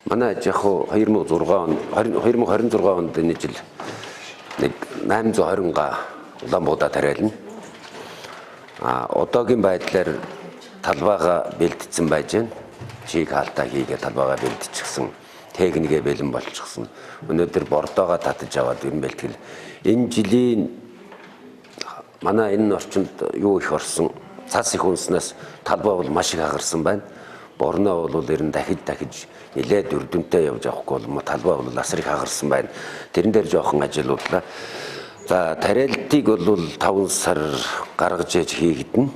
Манай аж яг 2026 онд энэ жил нэг 820 га Улаанбуудаа тариална. Одоогийн байдлаар талбайгаа бэлдсэн байж байна. Чийг хаалтаа хийгээд талбайгаа бэлдчихсэн, техникээ бэлэн болчихсон. Өнөөдөр бордоогоо татаж аваад юм бэлтгэл. Энэ жилийн манай энэ орчинд юу их орсон, цас их унснаас талбай бол маш их хагарсан байна. Борноо бол ер нь дахиж нэлээд үрдөнтэй явж авахгүй бол талбай бол асар их хагарсан байна. Тэрэн дээр жоохон ажиллауллаа. За тариалтыг бол 5 сар гаргаж ээж хийгдэн.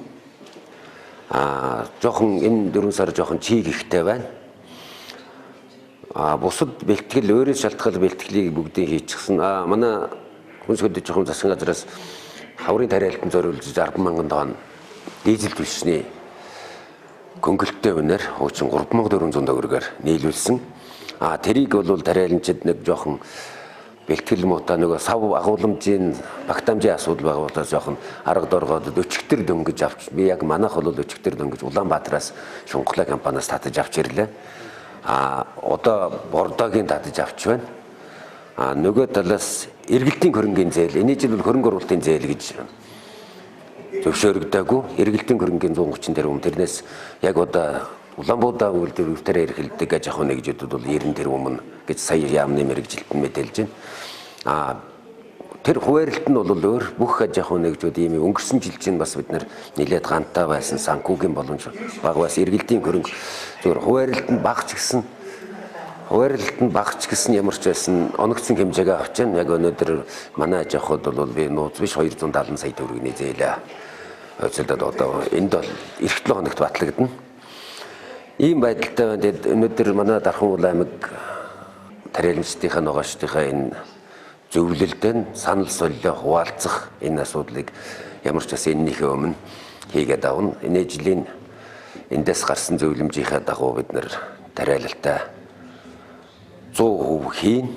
Жоохон энэ 4 сар жоохон чиг ихтэй байна. Бусад бэлтгэл өөрөөс шалтгаал бэлтгэлийг бүгдийг хийчихсэн. Манай хүнс хөдөлж жоохон засгийн газраас хаврын тариалтанд зориулж 60,000 тонн дизель түлшний гөнгөлттэй үнээр хуучин 3,400 төгрөгөөр нийлүүлсэн. Тэрийг бол тариаланчид нэг жоохон бэлтгэл муутай нөгөө сав агуулмжийн багтаамжийн асуудал байгаа учраас жоохон арга доргоод өчигдөр дөнгөж авч би яг манайх бол өчигдөр дөнгөж Улаанбаатараас Шунхлаа компаниас татаж авч ирлээ. Одоо бордогийн татаж авч байна. Нөгөө талаас эргэлтийн хөрөнгийн зээл, энэ жил бол хөрөнгө оруулалтын зээл гэж зөвшөөрөгдөөгүй. Эргэлтийн хөрөнгийн 130 тэрбум, тэрнээс яг одоо Улаанбуудаа үйлдвэр өвтөрөө эрхэлдэг гэж яг нэгжүүд бол 90 тэрбум гэж сая яамны мэрэгжилтэн мэдээлж байна. Тэр хуваарлалт нь бол өөр бүх аж ахуй нэгжүүд ийм өнгөрсөн жил чинь бас бид нэр нэлээд гантай байсан санкуугийн боломж бага бас эргэлтийн хөрөнгө зөвхөн хуваарлалт нь багч гэсэн ямар ч байсан оногдсон хэмжээгээ авч байна. Яг өнөөдөр манай аж ахуйд бол би нууц биш 270 сая төгрөгийн зээлээ ойцолдод одоо энд бол эх 7 хоногт батлагдана. Ийм байдалтай байна. Тэгээд өнөөдөр манай Дархан Уул аймаг тариаланчдынхаа ногоочдынхаа энэ зөвлөлдөө санал солио хуваалцах энэ асуудлыг ямар ч бас энэнийхээ өмнө хийгээд авна. Энэ жилийн эндээс гарсан зөвлөмжийнхаа дагуу бид нэр тариалалтаа 100% хийн.